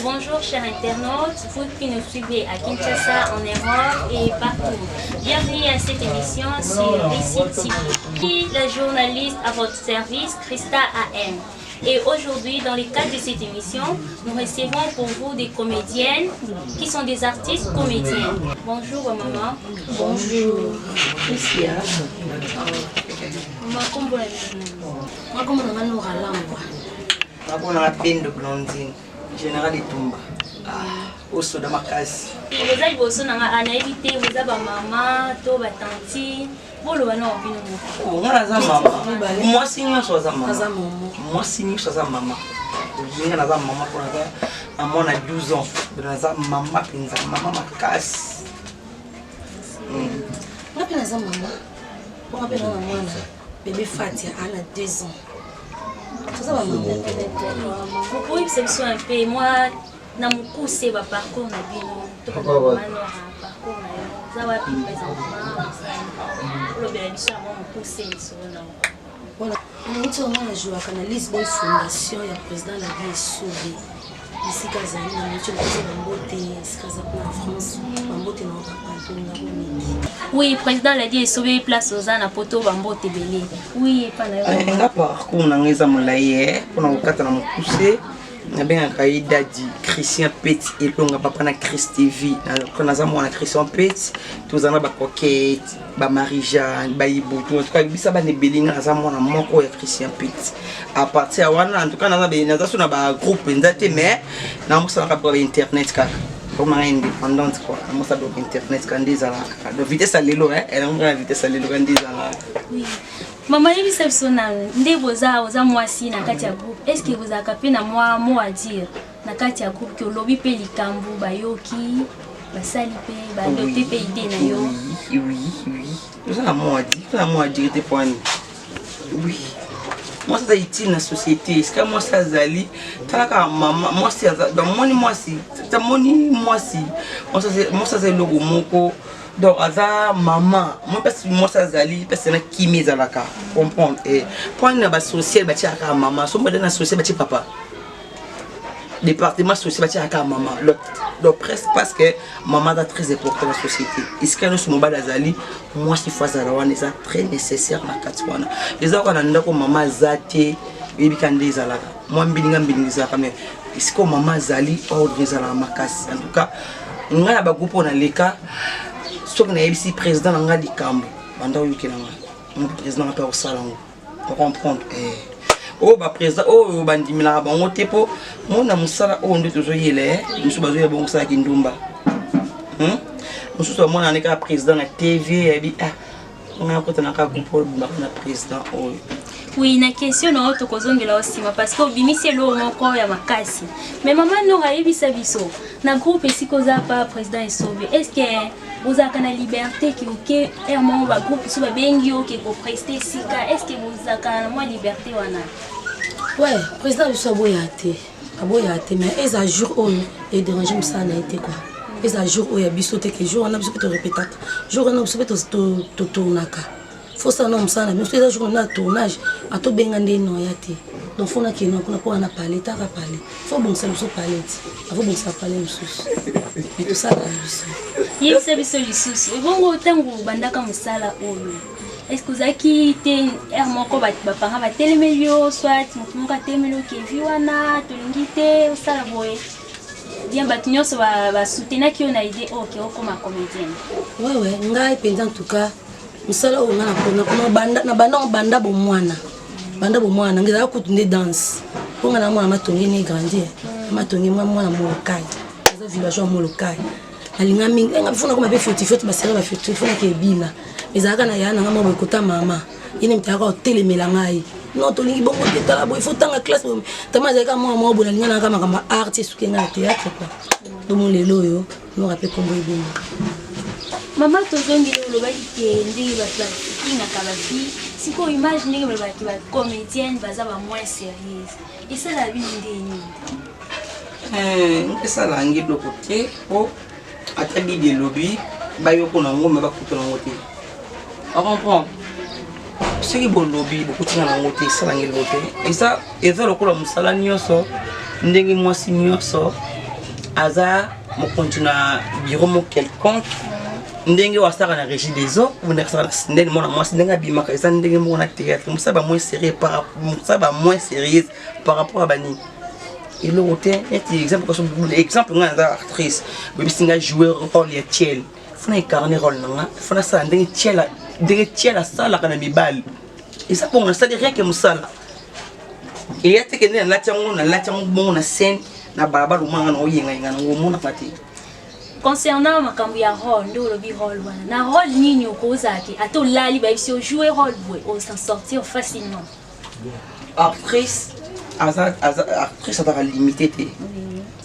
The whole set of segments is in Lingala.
Bonjour chers internautes, vous qui nous suivez à Kinshasa, en Europe et partout. Bienvenue à cette émission sur BC TV. La journaliste à votre service, Christa AM. Et aujourd'hui, dans le cadre de cette émission, nous recevons pour vous des comédiennes qui sont des artistes comédiennes. Bonjour maman. Bonjour. Christia. Maman, comment vous allez? Blondine. Général Itumba. Au soda makasi. Vous avez besoin d'en éviter, vous avez maman, toi, tanti. Vous le voyez en bino. Oh, moi la maman. Moi signe sur sa maman. Moi signe sur sa maman. Je viens la maman pour la maman a 12 ans. La maman pinza maman makasi. On appelle la maman. On appelle la maman. Bébé Fatia, elle a 2 ans. Vous pouvez observer un peu, moi, dans mon cours, c'est le parcours, fondation ya président la vie sauvé ici Kazali na monsieur le président Mbote Sikaza pour France Mbote na papa na oui président la vie sauvé place aux ana poto Mbote belé oui pas na nga parcours na ngeza molaye pona kokata na mokuse na benga kaida di Christian Petit elonga papa na Christ TV na za mwana Christian Petit tozana ba coquette ba Marie-Jeanne ba Ibutu en tout cas bisa ba ne belinga na za mwana moko ya Christian Petit à partir ya wana en tout cas na za sona ba groupe nzate mais na musala ka ba internet kaka comme indépendante quoi na musala ba internet kandiza la de vitesse à lelo elle a une vitesse à lelo kandiza la oui. Maman, il s'est sonné. Ndé boza oza mwasi na kati ya groupe. Est-ce que vous avez capé na moi mot à dire na kati ya groupe que lobby pe likambu bayoki basali pe ba doté pe idée na yo. Oui. Vous avez mot à dire, la mot à dire pour nous. Oui. Moi ça est na société. Est-ce que moi ça zali talaka maman moi c'est dans moi si ta moni moi si moi ça c'est logo moko. Donc, à maman, moi parce que moi ça zali, parce que na kimi zalaka, comprendre. Et pour une base sociale, bâti à maman, son modèle na social bâti papa. Département social bâti à maman. Donc presque parce que maman est très important dans la société. Est-ce que nous sommes bas zali, moi si fois zalawan est très nécessaire na katwana. Les autres on a ndako maman zate, baby kande zalaka. Moi mbilinga zalaka mais est-ce que maman zali ordre zalaka makasi. En tout cas, on a ba groupe on a les cas. Ce qu'on a ici président n'a dit cambo pendant le week-end mon président n'a pas au salon pour comprendre oh bah président oh bandi mila ba on tepo mon amusala oh on doit toujours y aller nous sommes besoin bon ça qui ndumba nous sommes mon année président la TV et dit ah on a côté na ka groupe na président oh oui na question na auto kozongela aussi parce que bimisi lo moko ya makasi mais maman no raibisa biso na groupe ici koza pas président est sauvé est-ce que vous avez la liberté qui est un membre du groupe qui est prester sika est-ce que vous avez la liberté wana ouais président du Saboyate mais ils a jour et déranger ça n'a été quoi ils a jour où il y a bisoté que jour on a besoin de répéter jour on a besoin de tournaka faut ça non ça mais c'est jour on a tournage à tout bengande non yate donc faut na que non pour na parler ta parler faut bon ça nous parler faut bon ça parler nous et tout ça là il y a des solutions et bon autant vous bandaka musala oyo est-ce que vous avez quitté moko ba parents ba telemelio soit mutu ka telemelio ke viwana tulingite usala boye bien batunyoso ba soutenir qui on a idée OK comme comédienne ouais ngai penza en tout cas musala o ngana kona banda bo mwana ngeza kutunde danse ponga na mwana matongi ni grandir matongi mwana molokai za village molokai alinga mingi ngafuna koma be foti basera ba foti fona ke bila ezaka na yana ngama bo kota mama ine mtaka o telemela ngai non tolingi bongo tetala bo il faut tanga classe tama zaka mwa bona ngana kama kama artiste sukenga na théâtre quoi domo lelo yo no rappelle kombo ibongo maman tozongi lo ba kende ba kinga kabasi siko imagine que ba comédienne baza ba moins sérieuse et ça la vie ndeni ça la ngi do côté o atabi de lobby ba yoko na ngoma ba kuto na ngote on comprend ce qui bon lobby beaucoup tina na ngote ça la ngi lobby et ça le ko la musala nyonso ndenge mwasi nyonso aza mokonzi na bureau mo quelconque ndenge wasaka na régie des eaux ou ndenge na ndenge mona mwasi ndenge abimaka eza ndenge moko na théâtre musaba moins sérieux par rapport à bani il aurait été exemple nga za actrice bisinga jouer rôle ya Thiel fona incarner rôle nanga fona sa ndenge Thiel sala kana mibali et ça pour ça rien que musala et ya teke na latiango bon na scène na baba lumanga na oyinga ngana ngomona pati. Concernant ma ya rôle, le rôle na rôle nini okozaki ato lali ba si jouer rôle on s'en sortir facilement. Actrice actrice à limité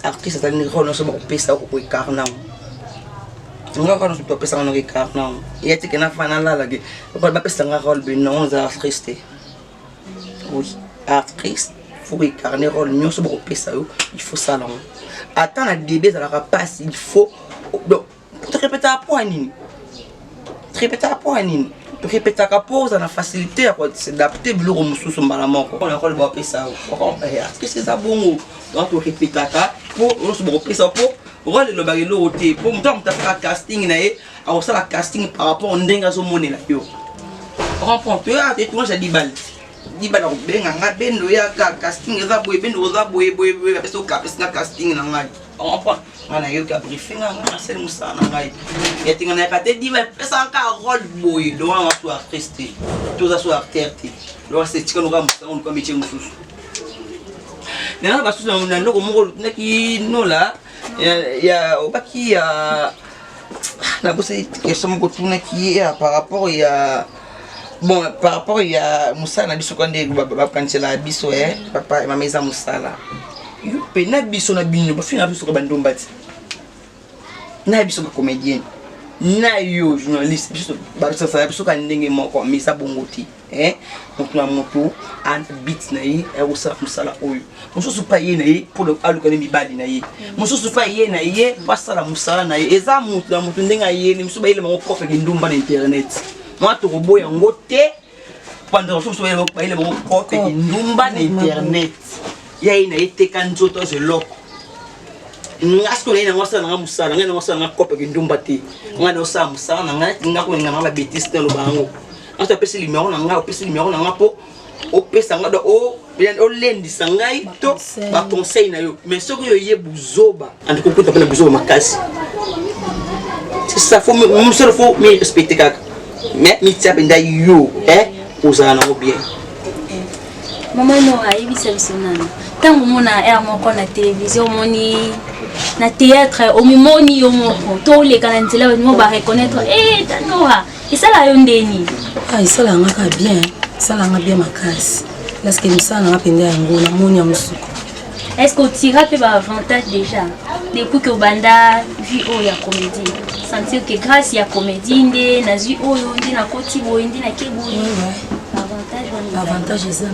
actrice à une rôle non se pesa ko incarner. Nga ko no se pesa no incarner. Et tu que na fana la ke ko ba pesa nga rôle be non za actrice. Oui, actrice faut incarner rôle non se pesa il faut ça là. Attends la début ça la passe il faut donc tu répéter à point nini répéter à point nini tu répéter à pause na facilité à s'adapter biloko mususu mbala moko on a rôle ba pesa on comprend que c'est ça bon donc tu répéter à pour on se pesa pour rôle le bagelo oté pour muta faire casting na e a ça la casting par rapport ndenga zo monela yo on comprend tu as tout moi j'ai 10 balles dibala benga nga bendo ya casting eza boye bendo za boye parce que kapesna casting na ngai on comprend ana yo ka briefing nga sel musana ngai ya tinga na kate diba pesa ka rôle boye do wa so artiste tout ça so acteur ti do c'est tika no ka musana on ko métier mususu na ba susu na ndoko moko neki no la ya obaki ya na bosse question moko tuna ki par rapport ya bon par rapport à musala biso quand ba cancela biso papa ma maison musala yo pe na biso na bino ba fina biso ka bandombati na biso ka comédien na yo journaliste biso ba biso ka ndenge moko misa bongoti donc na moto and beat na yi usala musala oyo mususu pa ye na yi pour le aluka ne mibali na yi mususu pa ye na yi pasala musala na yi eza mutu na mutu ndenga ye ni mususu ba ile mo prof ke ndumba na internet moi to robo yango te pendant que je vais le bon propre et ndumba na internet ya ina eteka nzoto ze loko ngasko na ngosa na musala ngena ngosa na kope ke ndumba te ngana osa musala na ngako ngana ba betiste lo bango anta pesi numéro na nga pesi numéro na nga po o pesa nga do o bien o lendi sangai to ba conseil na yo mais ce que yo ye buzoba andi ko kuta na buzoba makasi c'est ça faut me respecter kaka mais mi tsapenda yo uzana ngo bien maman no ayebi sabisonana tango mona moko na télévision moni na théâtre au mimoni yo moko to le kana nzela mo ba reconnaître tanoa isala yo ndeni isala ngaka bien isala ngaka bien makasi parce que misala ngapenda yango na moni ya musuku. Est-ce que tu as un avantage déjà depuis que banda vu ya comédie sentir que grâce à comédie ndé na zu oyo ndé na koti boye ndé na kebo avantage ça na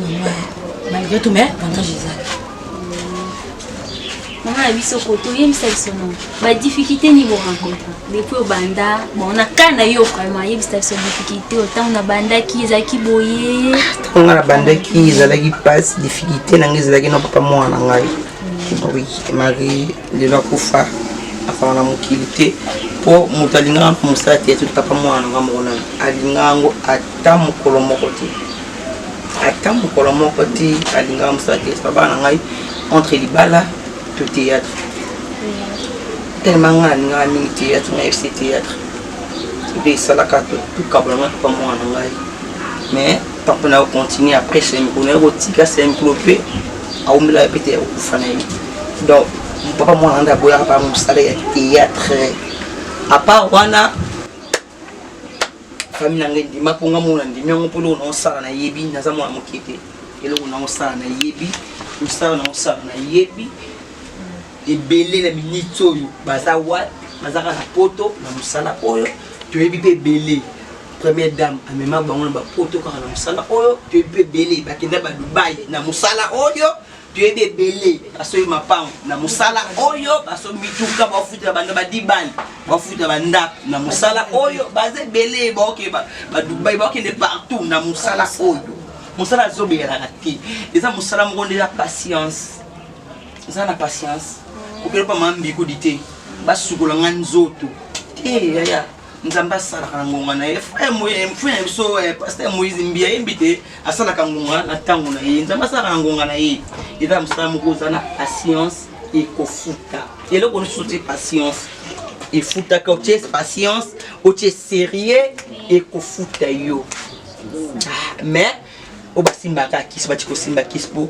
malgré tout mais avantage ça maman biso koto yem selsono ba difficulté ni bo rencontre depuis banda bon na kana yo vraiment yem selson difficulté autant na banda ki ezaki boye on na banda ki ezalaki passe difficulté na ngezalaki na papa mwana ngai oui mari de la kufa afana na mokilité po mutalinga musati etu papa mwana ngamona alingango atamu kolomokoti alinga musati papa na ngai entre libala to théâtre tellement nga mingi théâtre na FC théâtre et ça la carte tout kabona papa mwana ngai mais papa na continuer après c'est me connaître otika c'est me clopé a umela pété au fana donc papa mwana nda boya pa musala ya théâtre à part wana famille nanga ndima ponga mona ndimi ngo polo no sala na yebi naza mwana mokete eloko na osala na yebi musala na osala na yebi ebele na minito yo baza wa baza ka poto na musala oyo to yebi pe belé première dame amema bango na ba poto ka na musala oyo to yebi pe belé bakenda ba Dubai na musala oyo tu es des belés parce que ma femme na musala oyo parce que mituka ba futa banda ba dibali ba futa banda na musala oyo baze belé ba ok ba Dubai ba ok de partout na musala oyo musala zo be la rati eza musala mo de la patience eza na patience okelo pa mambiku dite basukola nga nzoto te yaya nzambe asalaka na ngonga na ye mfuna na biso paster Moïse Mbia yembi te asalaka ngonga na ntango na ye nzambe asalaka na ngonga na ye eza mosala moko oza na patience ekofuta eloko nyonso te patience efutaka otie patience otie sérieux ekofuta yo mais obasimbaka kisi bati kosimba kisi po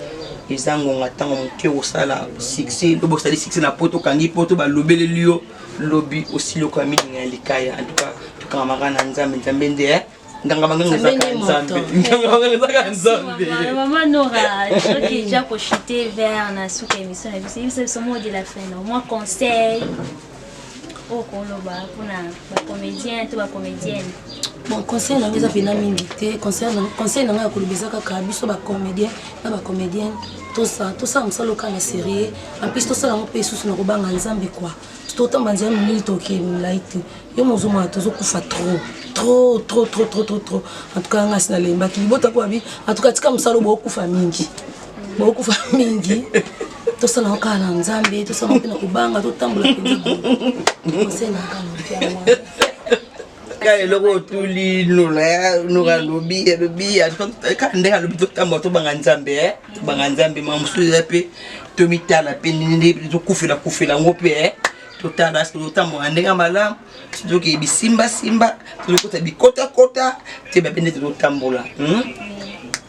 eza ngonga ntango moke osala succès lobo osali succès na poto kangi poto balobeleli yo lobi aussi loko ya mininga ya likaya en tout cas tukamaka na nzambe nzambe nde nganga banganga ezaka nzambe nganga banganga ezaka nzambe maman Nora je crois déjà projeté vers na suka émission na biso c'est ce mot de la fin au moins conseil au koloba pour na ba comédien to ba comédienne bon conseil na ngeza pena mingi te conseil na nga kolobeza kaka biso ba comédien na ba comédienne tout ça msalo kana série en plus tout ça na mpe susu na kobanga nzambe quoi tout en banzia mingi toke laiti yo mozoma tozo kufa trop en tout cas ngasi na lemba ki bota kwa bi en tout cas tika msalo bo kufa mingi tout ça na kana nzambe tout ça na pena kubanga tout tambola conseil na kana kale loko tuli nura lobi kande alobi totamba tobanga nzambe tobanga nzambe mamusu pe tomitala pe ninde tokufela ngo pe totala totamba ndenga malamu toki bisimba tokota bikota te babende totambola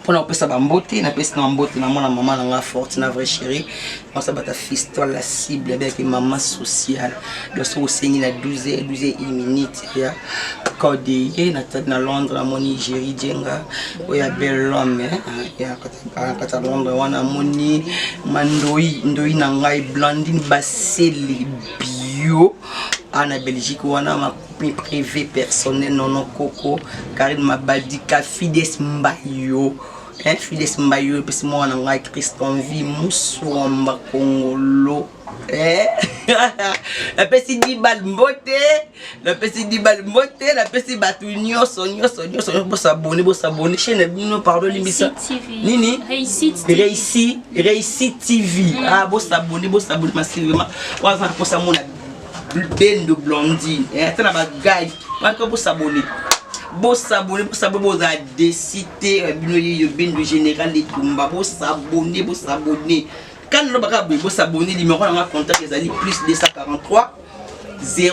pona opesa bambote na pesa na mbote na mwana mama na nga forte na vrai chérie on sa bata fiston la cible avec maman sociale do so sengi na 12 minutes ya code na Londres na moni Nigeria jenga oya bel homme ya kata Londres wana moni ndoi na ngai Blandine Baseli bio en Belgique wana ma privé personnel nono Coco Karine Mabadika Fides Mbayo Fides Mbayo pesi mwana ngai Christian Vi Muswamba Kongolo la pesi di bal mbote la pesi batu nyonso s'abonner chaîne bino pardon limbisa nini Réussite TV ah bo s'abonner massivement waza ko sa mona bendo blondine tana ba guide mako bo s'abonner boza décité bino yo bendo général etumba bo s'abonner quand nous avons s'abonner numéro dans contact les alliés plus 243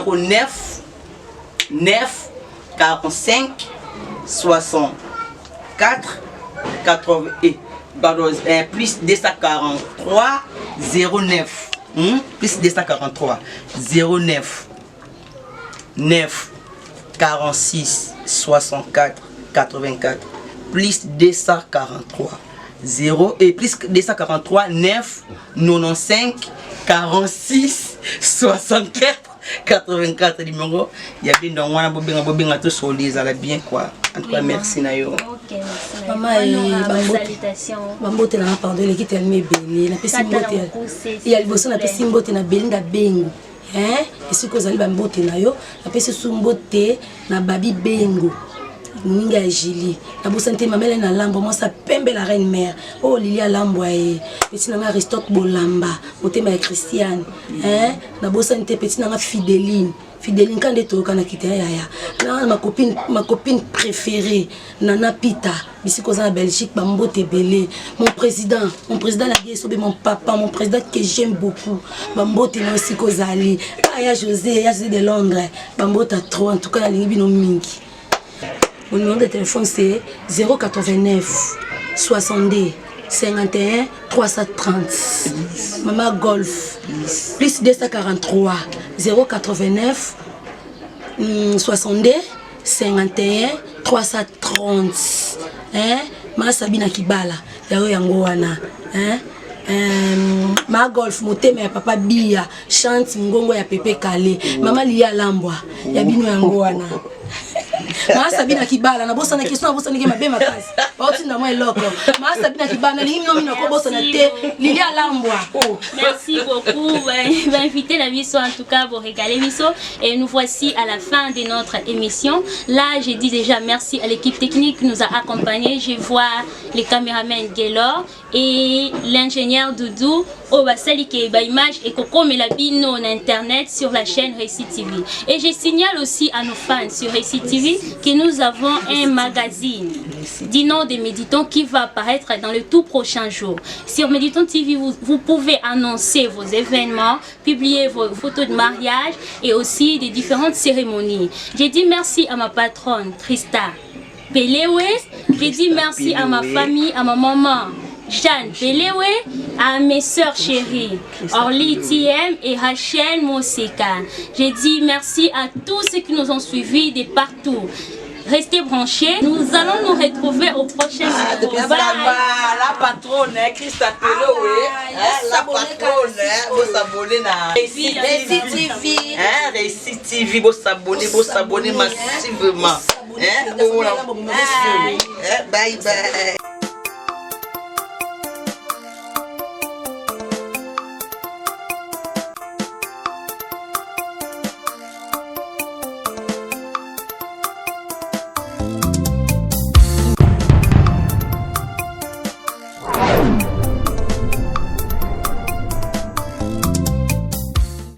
09 9 45 64 80 pardon plus 243 09 plus 243 09 9 46 64 84 plus 243 0 et plus 243 9 95 46 64 84 numéro il y a bien dans wana bobenga to solisa la bien quoi en tout cas merci na yo OK maman salutation bambote na pardon l'équipe tellement belle na pesi mbote il y a le bosso na pesi mbote na belinda bengo et ce que zali bambote na yo na pesi sumbote na babi bengo Ninga Julie na bosante mamela na lambo moi ça pembe la reine mère oh Lilia lambo et petit na Aristote Bolamba motema ya Christiane na bosante petit na Fideline quand de toka na kita ya na ma copine préférée Nana Pita ici cause en Belgique bambote belé mon président la gueule mon papa mon président que j'aime beaucoup bambote na aussi cause ali ya José de Londres bambote trop en tout cas la libino mingi. Mon numéro de téléphone c'est 089 62 51 330. Maman Golf. Plus 243 089 62 51 330. Maman Sabina Kibala. Yaro yango wana. Ma Golf motema ya papa Bia chante ngongo ya Pepe Kale. Maman Lia Lambwa. Ya bino yango wana. Ma Sabina Kibala na bossa na question bossa na mabe makasi. Bauti na moi eloko. Ma Sabina Kibala li no mina ko bossa na te Lili Alambwa. Merci beaucoup. Inviter la mission en tout cas pour régaler mission et nous voici à la fin de notre émission. Là, j'ai dit déjà merci à l'équipe technique qui nous a accompagnés. Je vois les caméramans Gaylor et l'ingénieur Doudou au Basali qui est image et Coco Melabino en internet sur la chaîne Récit TV. Et je signale aussi à nos fans sur Récit TV que nous avons un magazine du nom des Méditons qui va apparaître dans le tout prochain jour. Sur Méditons TV, vous pouvez annoncer vos événements, publier vos photos de mariage et aussi des différentes cérémonies. J'ai dit merci à ma patronne Christa Pelewe. J'ai dit merci à ma famille, à ma maman Jeanne Pelewe, à mes sœurs chéries Orly TM et Rachel Moseka. J'ai dit merci à tous ceux qui nous ont suivis de partout. Restez branchés. Nous allons nous retrouver au prochain vidéo. La patronne, Christa Pelewe, la patronne, vous abonnez à Récit TV. Récit TV, vous abonnez massivement. Bye bye.